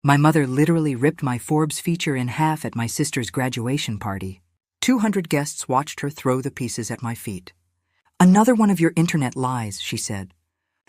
My mother literally ripped my Forbes feature in half at my sister's graduation party. 200 guests watched her throw the pieces at my feet. "Another one of your internet lies," she said.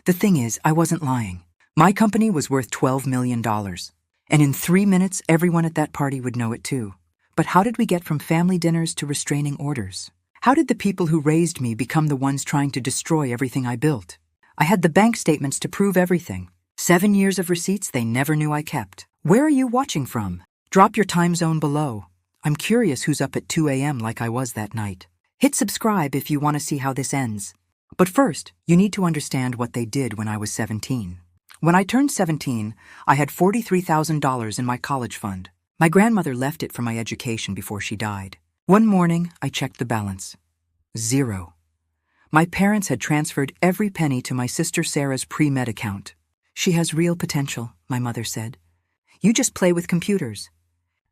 The thing is, I wasn't lying. My company was worth $12 million. And in 3 minutes, everyone at that party would know it too. But how did we get from family dinners to restraining orders? How did the people who raised me become the ones trying to destroy everything I built? I had the bank statements to prove everything. 7 years of receipts they never knew I kept. Where are you watching from? Drop your time zone below. I'm curious who's up at 2 a.m. like I was that night. Hit subscribe if you want to see how this ends. But first, you need to understand what they did when I was 17. When I turned 17, I had $43,000 in my college fund. My grandmother left it for my education before she died. One morning, I checked the balance. 0. My parents had transferred every penny to my sister Sarah's pre-med account. "She has real potential," my mother said. "You just play with computers."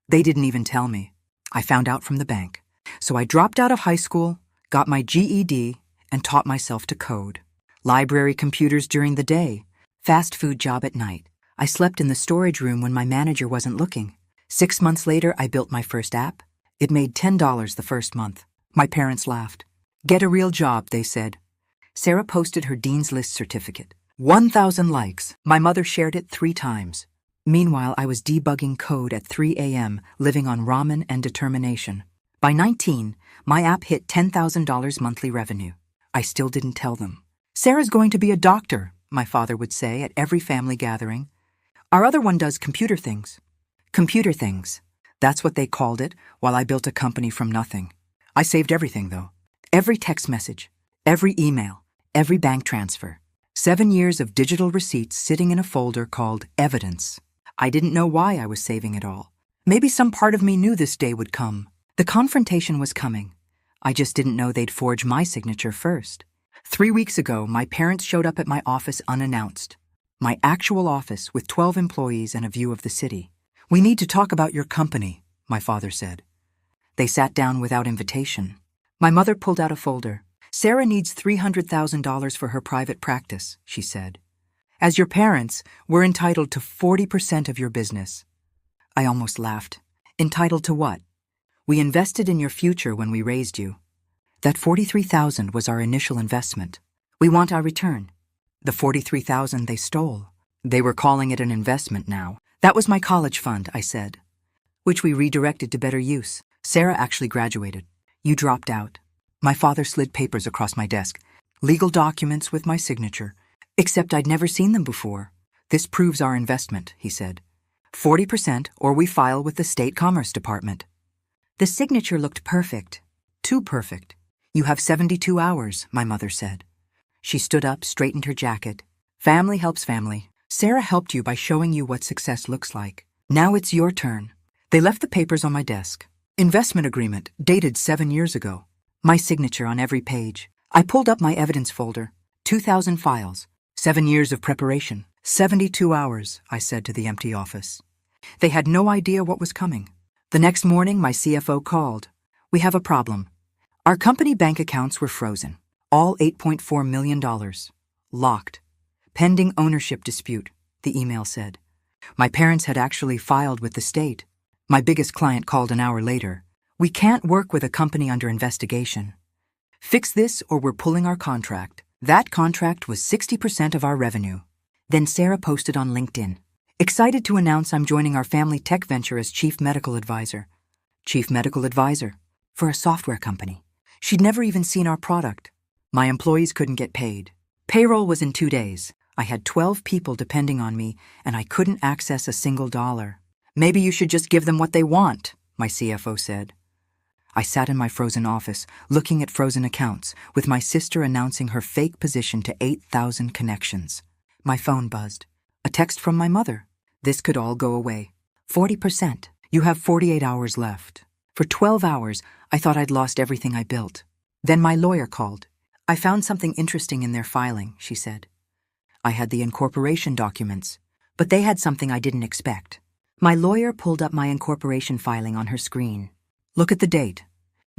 They didn't even tell me. I found out from the bank. So I dropped out of high school, got my GED, and taught myself to code. Library computers during the day, fast food job at night. I slept in the storage room when my manager wasn't looking. 6 months later, I built my first app. It made $10 the first month. My parents laughed. "Get a real job," they said. Sarah posted her Dean's List certificate. 1,000 likes. My mother shared it 3 times. Meanwhile, I was debugging code at 3 a.m., living on ramen and determination. By 19, my app hit $10,000 monthly revenue. I still didn't tell them. "Sarah's going to be a doctor," my father would say at every family gathering. "Our other one does computer things." Computer things. That's what they called it while I built a company from nothing. I saved everything, though. Every text message, every email, every bank transfer. 7 years of digital receipts sitting in a folder called evidence. I didn't know why I was saving it all. Maybe some part of me knew this day would come. The confrontation was coming. I just didn't know they'd forge my signature first. 3 weeks ago, my parents showed up at my office unannounced. My actual office with 12 employees and a view of the city. "We need to talk about your company," my father said. They sat down without invitation. My mother pulled out a folder. "Sarah needs $300,000 for her private practice," she said. "As your parents, we're entitled to 40% of your business." I almost laughed. "Entitled to what?" "We invested in your future when we raised you. That $43,000 was our initial investment. We want our return." The $43,000 they stole. They were calling it an investment now. "That was my college fund," I said, "which we redirected to better use. Sarah actually graduated. You dropped out." My father slid papers across my desk. Legal documents with my signature. Except I'd never seen them before. "This proves our investment," he said. 40% or we file with the State Commerce Department." The signature looked perfect. Too perfect. "You have 72 hours, my mother said. She stood up, straightened her jacket. "Family helps family. Sarah helped you by showing you what success looks like. Now it's your turn." They left the papers on my desk. Investment agreement, dated 7 years ago. My signature on every page. I pulled up my evidence folder. 2,000 files. 7 years of preparation. 72 hours, I said to the empty office. They had no idea what was coming. The next morning, my CFO called. "We have a problem. Our company bank accounts were frozen. All $8.4 million. Locked. Pending ownership dispute," the email said. My parents had actually filed with the state. My biggest client called an hour later. "We can't work with a company under investigation. Fix this or we're pulling our contract." That contract was 60% of our revenue. Then Sarah posted on LinkedIn. "Excited to announce I'm joining our family tech venture as Chief Medical Advisor." Chief Medical Advisor? For a software company. She'd never even seen our product. My employees couldn't get paid. Payroll was in 2 days. I had 12 people depending on me, and I couldn't access a single dollar. "Maybe you should just give them what they want," my CFO said. I sat in my frozen office, looking at frozen accounts, with my sister announcing her fake position to 8,000 connections. My phone buzzed. A text from my mother. "This could all go away. 40%. You have 48 hours left." For 12 hours, I thought I'd lost everything I built. Then my lawyer called. "I found something interesting in their filing," she said. I had the incorporation documents, but they had something I didn't expect. My lawyer pulled up my incorporation filing on her screen. "Look at the date.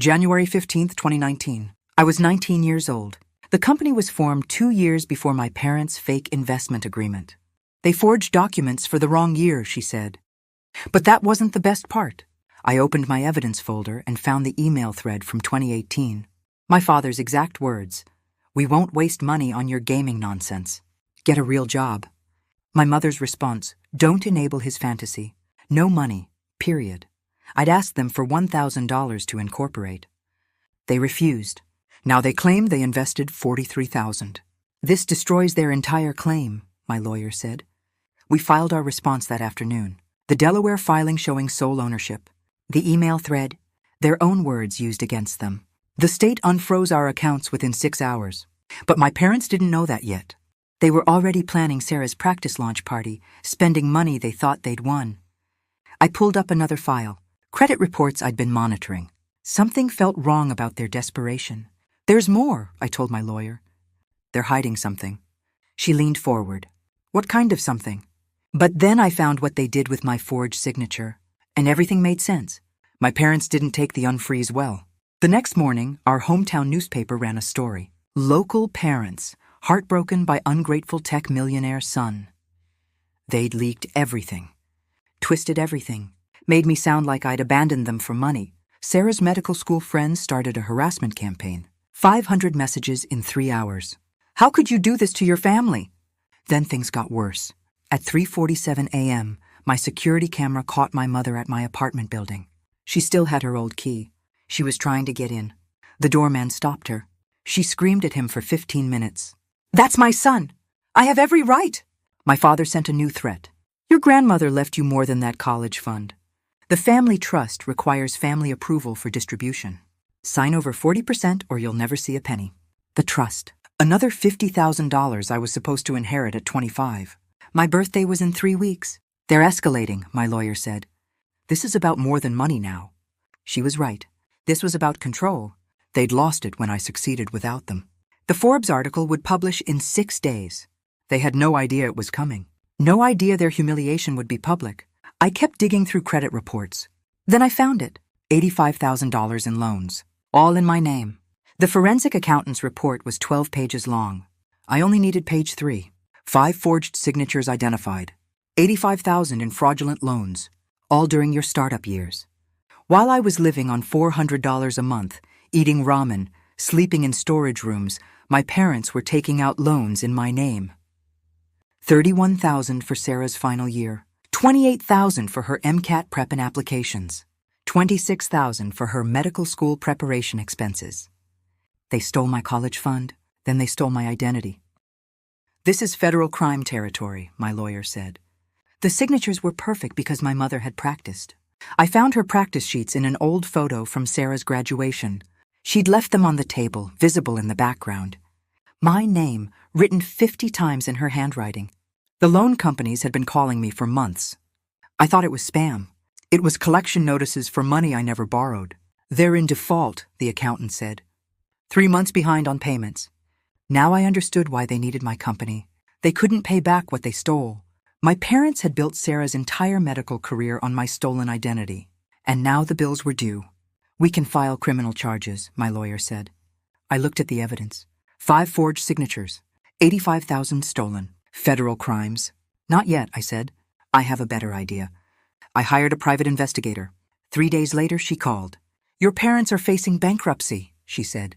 January 15th, 2019. I was 19 years old. The company was formed 2 years before my parents' fake investment agreement. They forged documents for the wrong year, she said. But that wasn't the best part. I opened my evidence folder and found the email thread from 2018. My father's exact words: "We won't waste money on your gaming nonsense. Get a real job." My mother's response: "Don't enable his fantasy. No money, period." I'd asked them for $1,000 to incorporate. They refused. Now they claim they invested $43,000. This destroys their entire claim, my lawyer said. We filed our response that afternoon. The Delaware filing showing sole ownership. The email thread, their own words used against them. The state unfroze our accounts within 6 hours. But my parents didn't know that yet. They were already planning Sarah's practice launch party, spending money they thought they'd won. I pulled up another file, credit reports I'd been monitoring. Something felt wrong about their desperation. "There's more," I told my lawyer. "They're hiding something." She leaned forward. "What kind of something?" But then I found what they did with my forged signature, and everything made sense. My parents didn't take the unfreeze well. The next morning, our hometown newspaper ran a story. Local parents, heartbroken by ungrateful tech millionaire son. They'd leaked everything. Twisted everything. Made me sound like I'd abandoned them for money. Sarah's medical school friends started a harassment campaign. 500 messages in 3 hours. "How could you do this to your family?" Then things got worse. At 3:47 a.m., my security camera caught my mother at my apartment building. She still had her old key. She was trying to get in. The doorman stopped her. She screamed at him for 15 minutes. "That's my son! I have every right!" My father sent a new threat. "Your grandmother left you more than that college fund. The family trust requires family approval for distribution. Sign over 40% or you'll never see a penny." The trust. Another $50,000 I was supposed to inherit at 25. My birthday was in 3 weeks. "They're escalating," my lawyer said. "This is about more than money now." She was right. This was about control. They'd lost it when I succeeded without them. The Forbes article would publish in 6 days. They had no idea it was coming. No idea their humiliation would be public. I kept digging through credit reports. Then I found it. $85,000 in loans. All in my name. The forensic accountant's report was 12 pages long. I only needed page 3. 5 forged signatures identified. $85,000 in fraudulent loans. All during your startup years. While I was living on $400 a month, eating ramen, sleeping in storage rooms, my parents were taking out loans in my name. $31,000 for Sarah's final year. $28,000 for her MCAT prep and applications. $26,000 for her medical school preparation expenses. They stole my college fund, then they stole my identity. "This is federal crime territory," my lawyer said. The signatures were perfect because my mother had practiced. I found her practice sheets in an old photo from Sarah's graduation. She'd left them on the table, visible in the background. My name, written 50 times in her handwriting. The loan companies had been calling me for months. I thought it was spam. It was collection notices for money I never borrowed. "They're in default," the accountant said. 3 months behind on payments. Now I understood why they needed my company. They couldn't pay back what they stole. My parents had built Sarah's entire medical career on my stolen identity. And now the bills were due. "We can file criminal charges," my lawyer said. I looked at the evidence. 5 forged signatures. $85,000 stolen. Federal crimes. "Not yet," I said. "I have a better idea." I hired a private investigator. 3 days later, she called. "Your parents are facing bankruptcy," she said.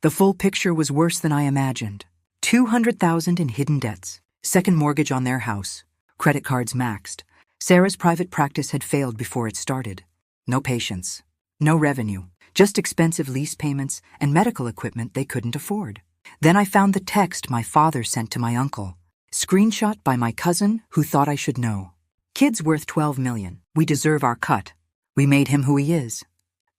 The full picture was worse than I imagined. $200,000 in hidden debts. Second mortgage on their house. Credit cards maxed. Sarah's private practice had failed before it started. No patients. No revenue. Just expensive lease payments and medical equipment they couldn't afford. Then I found the text my father sent to my uncle. Screenshot by my cousin who thought I should know. "Kid's worth $12 million. We deserve our cut. We made him who he is."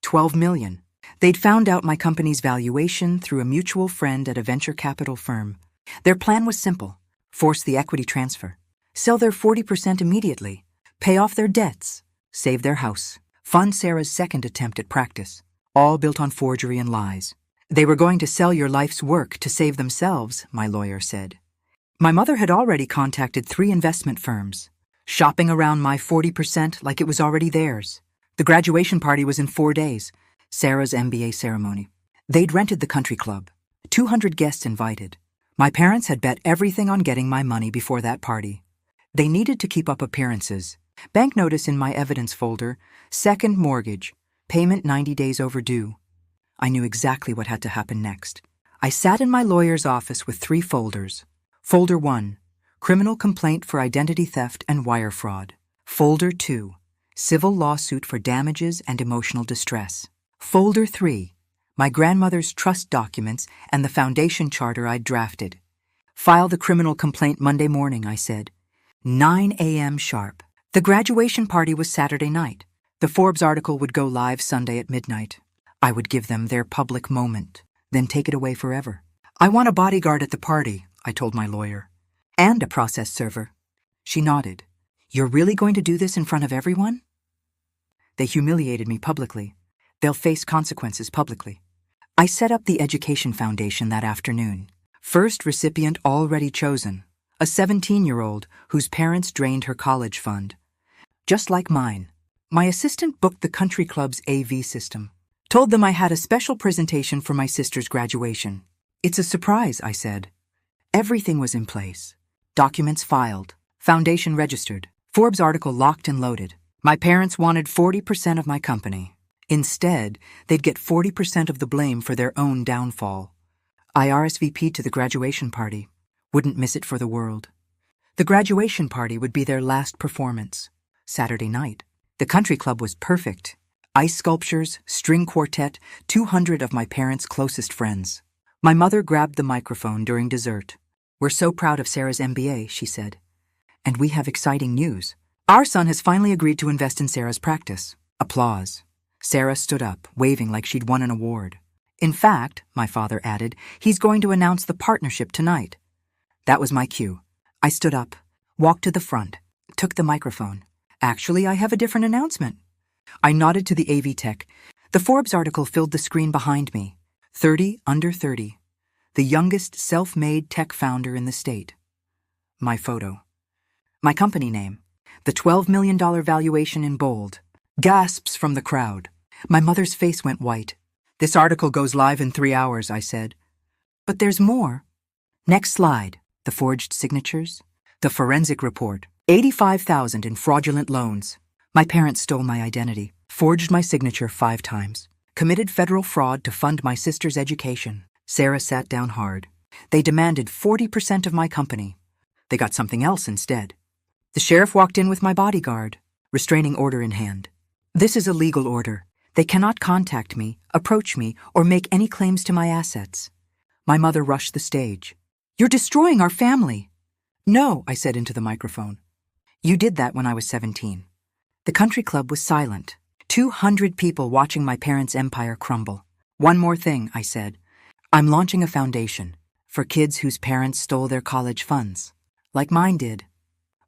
$12 million. They'd found out my company's valuation through a mutual friend at a venture capital firm. Their plan was simple. Force the equity transfer. Sell their 40% immediately. Pay off their debts. Save their house. Fund Sarah's second attempt at practice. All built on forgery and lies. They were going to sell your life's work to save themselves, my lawyer said. My mother had already contacted 3 investment firms, shopping around my 40% like it was already theirs. The graduation party was in 4 days. Sarah's MBA ceremony. They'd rented the country club. 200 guests invited. My parents had bet everything on getting my money before that party. They needed to keep up appearances. Bank notice in my evidence folder, second mortgage, payment 90 days overdue. I knew exactly what had to happen next. I sat in my lawyer's office with 3 folders. Folder 1, criminal complaint for identity theft and wire fraud. Folder 2, civil lawsuit for damages and emotional distress. Folder 3, my grandmother's trust documents and the foundation charter I'd drafted. File the criminal complaint Monday morning, I said. 9 a.m. sharp. The graduation party was Saturday night. The Forbes article would go live Sunday at midnight. I would give them their public moment, then take it away forever. I want a bodyguard at the party, I told my lawyer. And a process server. She nodded. You're really going to do this in front of everyone? They humiliated me publicly. They'll face consequences publicly. I set up the Education Foundation that afternoon. First recipient already chosen, a 17-year-old whose parents drained her college fund. Just like mine. My assistant booked the country club's AV system. Told them I had a special presentation for my sister's graduation. It's a surprise, I said. Everything was in place. Documents filed. Foundation registered. Forbes article locked and loaded. My parents wanted 40% of my company. Instead, they'd get 40% of the blame for their own downfall. I RSVP'd to the graduation party. Wouldn't miss it for the world. The graduation party would be their last performance. Saturday night. The country club was perfect. Ice sculptures, string quartet, 200 of my parents' closest friends. My mother grabbed the microphone during dessert. We're so proud of Sarah's MBA, she said. And we have exciting news. Our son has finally agreed to invest in Sarah's practice. Applause. Sarah stood up, waving like she'd won an award. In fact, my father added, he's going to announce the partnership tonight. That was my cue. I stood up, walked to the front, took the microphone. Actually, I have a different announcement. I nodded to the AV tech. The Forbes article filled the screen behind me. 30 under 30. The youngest self-made tech founder in the state. My photo. My company name. The $12 million valuation in bold. Gasps from the crowd. My mother's face went white. This article goes live in 3 hours, I said. But there's more. Next slide. The forged signatures. The forensic report. 85,000 in fraudulent loans. My parents stole my identity, forged my signature 5 times, committed federal fraud to fund my sister's education. Sarah sat down hard. They demanded 40% of my company. They got something else instead. The sheriff walked in with my bodyguard, restraining order in hand. This is a legal order. They cannot contact me, approach me, or make any claims to my assets. My mother rushed the stage. You're destroying our family. No, I said into the microphone. You did that when I was 17. The country club was silent. 200 people watching my parents' empire crumble. One more thing, I said. I'm launching a foundation for kids whose parents stole their college funds, like mine did.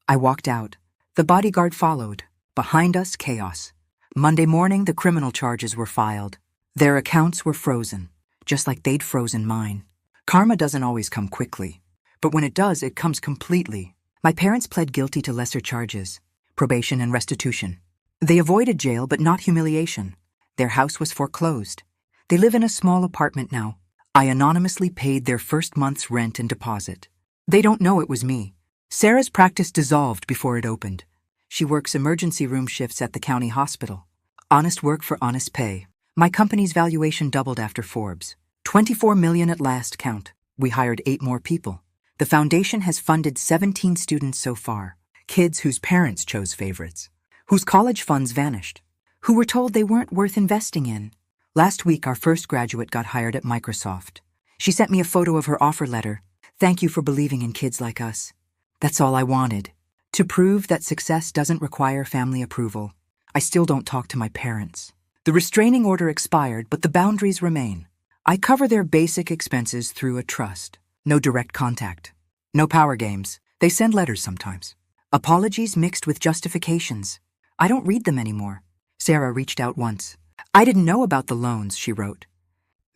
I walked out. The bodyguard followed. Behind us, chaos. Monday morning, the criminal charges were filed. Their accounts were frozen, just like they'd frozen mine. Karma doesn't always come quickly, but when it does, it comes completely. My parents pled guilty to lesser charges, probation and restitution. They avoided jail, but not humiliation. Their house was foreclosed. They live in a small apartment now. I anonymously paid their first month's rent and deposit. They don't know it was me. Sarah's practice dissolved before it opened. She works emergency room shifts at the county hospital. Honest work for honest pay. My company's valuation doubled after Forbes. 24 million at last count. We hired 8 more people. The foundation has funded 17 students so far. Kids whose parents chose favorites. Whose college funds vanished. Who were told they weren't worth investing in. Last week, our first graduate got hired at Microsoft. She sent me a photo of her offer letter. Thank you for believing in kids like us. That's all I wanted. To prove that success doesn't require family approval. I still don't talk to my parents. The restraining order expired, but the boundaries remain. I cover their basic expenses through a trust. No direct contact. No power games. They send letters sometimes. Apologies mixed with justifications. I don't read them anymore. Sarah reached out once. I didn't know about the loans, she wrote.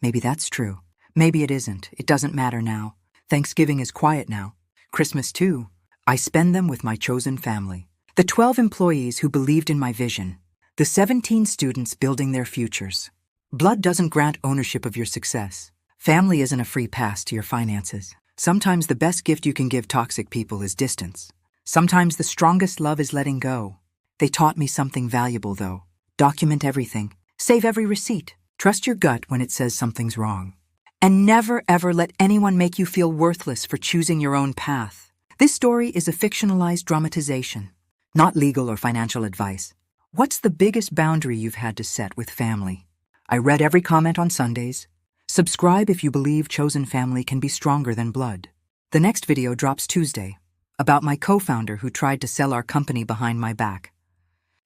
Maybe that's true. Maybe it isn't. It doesn't matter now. Thanksgiving is quiet now. Christmas too. I spend them with my chosen family. The 12 employees who believed in my vision. The 17 students building their futures. Blood doesn't grant ownership of your success. Family isn't a free pass to your finances. Sometimes the best gift you can give toxic people is distance. Sometimes the strongest love is letting go. They taught me something valuable, though. Document everything. Save every receipt. Trust your gut when it says something's wrong. And never, ever let anyone make you feel worthless for choosing your own path. This story is a fictionalized dramatization, not legal or financial advice. What's the biggest boundary you've had to set with family? I read every comment on Sundays. Subscribe if you believe chosen family can be stronger than blood. The next video drops Tuesday, about my co-founder who tried to sell our company behind my back.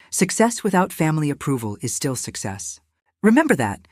Success without family approval is still success. Remember that.